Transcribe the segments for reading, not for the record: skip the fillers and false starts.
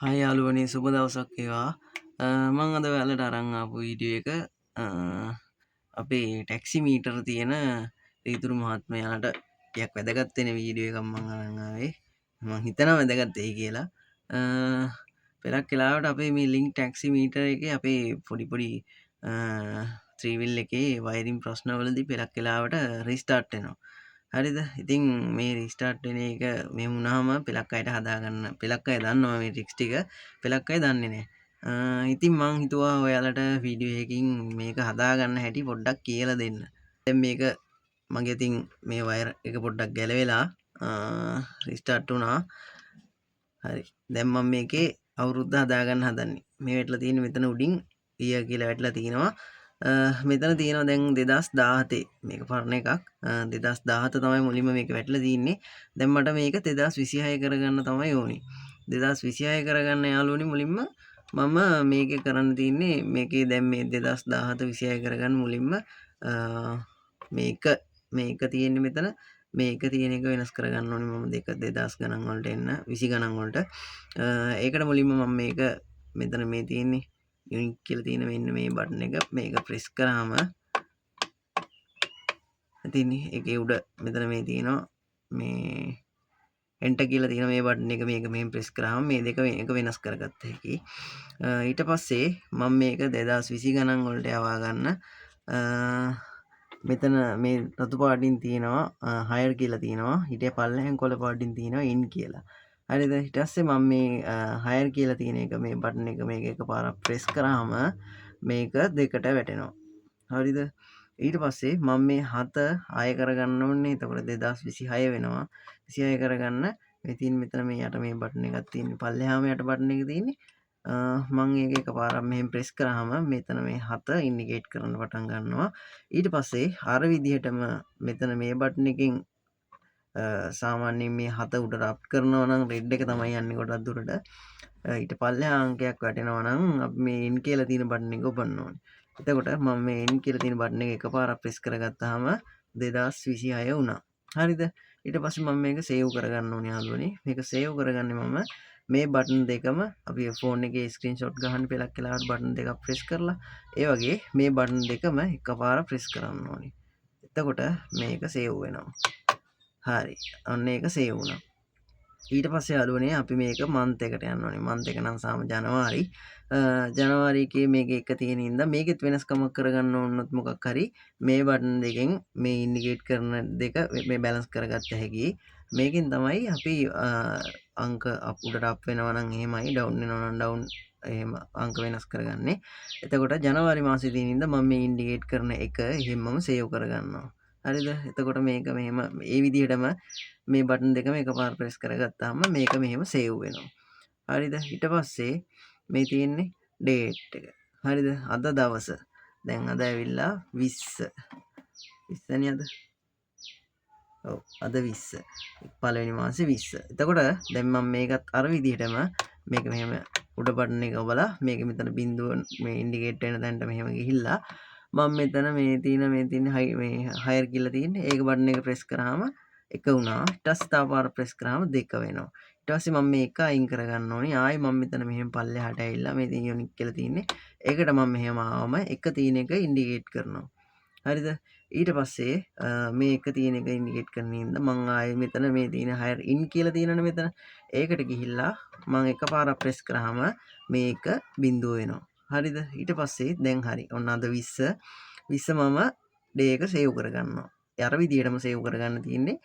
Hi යාළුවනේ සුබ දවසක් වේවා. මම අද ඔයාලට අරන් ආපු වීඩියෝ එක අපේ ටැක්සි මීටර තියෙන රීතුරු මහත්මයාට ටිකක් වැදගත් වෙන වීඩියෝ එකක් මම අරන් ආවේ. මම හිතනවා වැදගත් වෙයි කියලා. පෙරක් වෙලාවට අපේ මේ ලින්ක් ටැක්සි මීටර එකේ අපේ පොඩි ත්‍රී වීල් එකේ වයරින් ප්‍රශ්නවලදී පෙරක් වෙලාවට රීස්ටාර්ට් වෙනවා. හරිද? ඉතින් මේ රීස්ටාර්ට් වෙන එක මෙහෙම වුණාම පෙලක් අයට හදාගන්න පෙලක් අය දන්නවා මේ ට්‍රික්ස් ටික. පෙලක් අය දන්නේ නැහැ. ඉතින් මං හිතුවා ඔයාලට වීඩියෝ එකකින් මේක හදාගන්න හැටි පොඩ්ඩක් කියලා දෙන්න. දැන් මේක මගේ ඉතින් මේ වයර් එක පොඩ්ඩක් ගැලවෙලා රීස්ටාර්ට් වුණා. හරි. දැන් මම මේකේ අවුරුද්ද හදාගන්න හදන්නේ. මේ වැටලා තියෙන මෙතන උඩින් ඊය කියලා වැටලා තිනවා. මෙතන තියෙනවා දැන් 2017 මේක පරණ එකක්. 2017 තමයි මුලින්ම මේක වැටලා තින්නේ. දැන් මට මේක 2026 කරගන්න තමයි ඕනේ. 2026 කරගන්න යාළුවනි මුලින්ම මම මේක කරන්න තින්නේ මේකේ දැන් මේ 2017 26 කරගන්න මුලින්ම මේක තියෙන්නේ මෙතන මේක තියෙන එක වෙනස් කරගන්න ඕනේ මම 2000 ගණන් වලට එන්න 20 ගණන් වලට. ඒකට මුලින්ම මම මේක මෙතන මේ තියෙන්නේ යුනික් කියලා තියෙන මෙන්න මේ බටන් එක මේක ප්‍රෙස් කරාම තියෙන්නේ ඒකේ උඩ මෙතන මේ තියෙනවා මේ එන්ටර් කියලා තියෙන මේ බටන් එක මේක මෙහෙම ප්‍රෙස් කරාම මේ දෙක එක වෙනස් කරගත්ත හැකි. ඊට පස්සේ මම මේක 2020 ගණන් වලට යවා ගන්න මෙතන මේ රතු පාටින් තියෙනවා හයර් කියලා තියෙනවා. ඊට පල්ලෙහෙන් කොළ පාටින් තියෙනවා ඉන් කියලා. හරිද? ඊට පස්සේ මම මේ හයර් කියලා තියෙන එක මේ බටන් එක මේක එකපාරක් ප්‍රෙස් කරාම මේක දෙකට වැටෙනවා. හරිද? ඊට පස්සේ මම මේ 7 ආය කරගන්න ඕනේ. එතකොට 2026 වෙනවා. 26 කරගන්න ඉතින් මෙතන මේ යට මේ බටන් එකක් තියෙන්නේ. පල්ලෙහාම යට බටන් එක තියෙන්නේ. මම ඒක එකපාරක් මෙහෙම ප්‍රෙස් කරාම මෙතන මේ 7 ඉන්ඩිකේට් කරන්න පටන් ගන්නවා. ඊට පස්සේ අර විදිහටම මෙතන මේ බටන් එකෙන් සාමාන්‍යයෙන් මේ 7 උඩට අප් කරනවා නම් රෙඩ් එක තමයි යන්නේ ගොඩක් දුරට. ඊට පල්ලෙහා අංකයක් වැටෙනවා නම් අපි මේ ඉන් කියලා තියෙන බටන් එක ඔබන්න ඕනේ. එතකොට මම මේ ඉන් කියලා තියෙන බටන් එක එකපාරක් ප්‍රෙස් කරගත්තාම 2026 වුණා. හරිද? ඊට පස්සේ මම මේක සේව් කරගන්න ඕනේ යාළුවනේ. මේක සේව් කරගන්නේ මම මේ බටන් දෙකම අපි ෆෝන් එකේ ස්ක්‍රීන්ෂොට් ගන්න පෙලක් වෙලාවට බටන් දෙකක් ප්‍රෙස් කරලා ඒ වගේ මේ බටන් දෙකම එකපාර ප්‍රෙස් කරන්න ඕනේ. එතකොට මේක සේව් වෙනවා. හරි. අන්න ඒක සේව් වුණා. ඊට පස්සේ යාළුවනේ අපි මේක මන්ත් එකට යන්න ඕනේ. මන්ත් එක නම් සාම ජනවාරි. ජනවාරි එකේ මේක එක තියෙන හින්දා මේකෙත් වෙනස්කමක් කරගන්න ඕනොත් මොකක් හරි මේ බටන් දෙකෙන් මේ ඉන්ඩිකේට් කරන දෙක මේ බැලන්ස් කරගත්ත හැකි. මේකෙන් තමයි අපි අංක උඩට අප් වෙනවා නම් එහෙමයි ඩවුන් වෙනවා නම් ඩවුන් එහෙම අංක වෙනස් කරගන්නේ. එතකොට ජනවාරි මාසේ තියෙන හින්දා මම මේ ඉන්ඩිකේට් කරන එක එහෙමම සේව් කරගන්නවා. හරිද? එතකොට මේක මෙහෙම ඒ විදිහටම මේ බටන් දෙකම එකපාර ප්‍රෙස් කරගත්තාම මේක මෙහෙම සේව් වෙනවා. හරිද? ඊට පස්සේ මේ තියෙන්නේ ඩේට් එක. හරිද? අද දවස. දැන් අද ඇවිල්ලා 20. 20 නේ අද. ඔව් අද 20. පළවෙනි මාසේ 20. එතකොට දැන් මම මේකත් අර විදිහටම මේක මෙහෙම උඩ බටන් එක ඔබලා මේක මෙතන බිඳුව මේ ඉන්ඩිකේට් වෙන තැනට මෙහෙම ගිහිල්ලා මම මෙතන මේ තියෙන මේ හයර් කියලා තියෙන්නේ ඒක බටන් එක ප්‍රෙස් කරාම එක වුණා. ඊට පස්සේ තව පාර ප්‍රෙස් කරාම දෙක වෙනවා. ඊට පස්සේ මම මේක අයින් කරගන්න ඕනේ. ආයි මම මෙතන මෙහෙම පල්ලෙහාට ඇවිල්ලා මේ තියෙන යුනික් කියලා තියෙන්නේ. ඒකට මම මෙහෙම ආවම එක තියෙන එක ඉන්ඩිකේට් කරනවා. හරිද? ඊට පස්සේ මේ එක තියෙන එක ඉන්ඩිකේට් කරන හින්දා මම ආයේ මෙතන මේ තියෙන හයර් ඉන් කියලා තියෙනනේ මෙතන. ඒකට ගිහිල්ලා මම එකපාරක් ප්‍රෙස් කරාම මේක බිඳුව වෙනවා. හරිද? ඊට පස්සේ දැන් හරි. ඔන්න අද 20 මම ඩේ එක සේව් කරගන්නවා. අර විදිහටම සේව් කරගන්න තියෙන්නේ.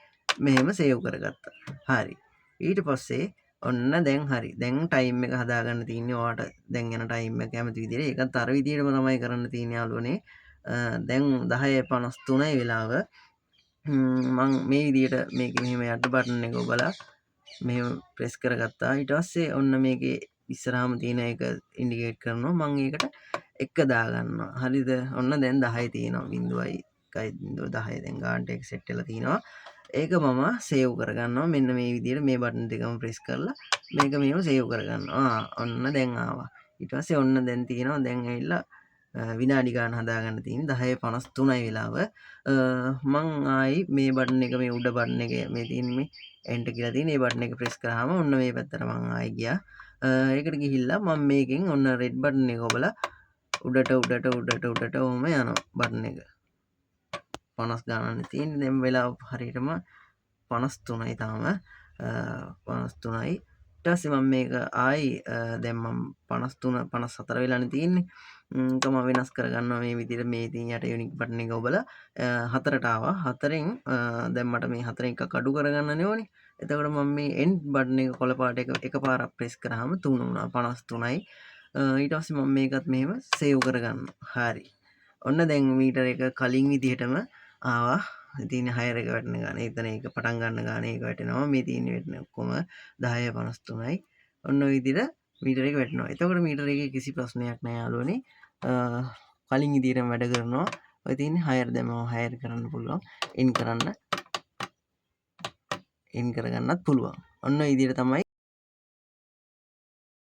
මෙහෙම සේව් කරගත්තා. හරි. ඊට පස්සේ ඔන්න දැන් හරි. දැන් ටයිම් එක හදාගන්න තියෙන්නේ ඔයාට දැන් යන ටයිම් එක කැමති විදිහට. ඒකත් අර විදිහටම තමයි කරන්න තියෙන්නේ යාළුවනේ. දැන් 10:53 වෙලාව. මම මේ විදිහට මේක මෙහෙම යට බටන් එක ඔබලා මෙහෙම ප්‍රෙස් කරගත්තා. ඊට පස්සේ ඔන්න මේකේ ඉස්සරහාම තියෙන එක ඉන්ඩිකේට් කරනවා. මම ඒකට 1 දාගන්නවා. හරිද? ඔන්න දැන් 10 තියෙනවා. 0.1 10 දැන් ගානට එක සෙට් වෙලා තිනවා. ඒක මම සේව් කරගන්නවා. මෙන්න මේ විදිහට මේ බටන් දෙකම ප්‍රෙස් කරලා මේක මෙහෙම සේව් කරගන්නවා. ඔන්න දැන් ආවා. ඊට පස්සේ ඔන්න දැන් තියෙනවා. දැන් ඇවිල්ලා විනාඩි ගාන හදාගන්න තියෙන 10:53යි වෙලාව. මං ආයි මේ බටන් එක මේ උඩ බටන් එක මේ තියෙන මේ එන්ටර් කියලා තියෙන මේ බටන් එක ප්‍රෙස් කරාම ඔන්න මේ පැත්තට මං ආයි ගියා. ඒකට ගිහිල්ලා මම මේකෙන් ඔන්න රෙඩ් බටන් එක ඔබලා උඩට ඔහම යනවා බටන් එක. 50 ගානක් තියෙන්නේ. දැන් වෙලාව හරියටම 53යි තාම. 53යි. ඊට පස්සේ මම මේක ආයි දැන් මම 53 54 වෙලානේ තියෙන්නේ. ඒක මම වෙනස් කරගන්නවා මේ විදිහට මේ තියෙන යට යුනික් බටන් එක ඔබලා 4ට ආවා. 4න් දැන් මට මේ 4න් එකක් අඩු කරගන්නනේ ඕනේ. එතකොට මම මේ එන්ඩ් බටන් එක කොළ පාට එක එකපාරක් ප්‍රෙස් කරාම 3 වුණා 53යි. ඊට පස්සේ මම මේකත් මෙහෙම සේව් කරගන්නවා. හරි. ඔන්න දැන් මීටර එක කලින් විදිහටම ආවා. තියෙන හයර් එක වැටෙන ගාන. එතන ඒක පටන් ගන්න ගාන ඒක වැටෙනවා. මේ තියෙන වැටෙන ඔක්කොම 10:53යි. ඔන්න ඔය විදිහට මීටර එක වැටෙනවා. එතකොට මීටර එකේ කිසි ප්‍රශ්නයක් නැහැ යාළුවනේ. කලින් විදිහටම වැඩ කරනවා. ඔය තියෙන්නේ හයර් දැන් මම හයර් කරන්න පුළුවන්. ඉන් කරගන්නත් පුළුවන්. ඔන්න ඔය විදිහට තමයි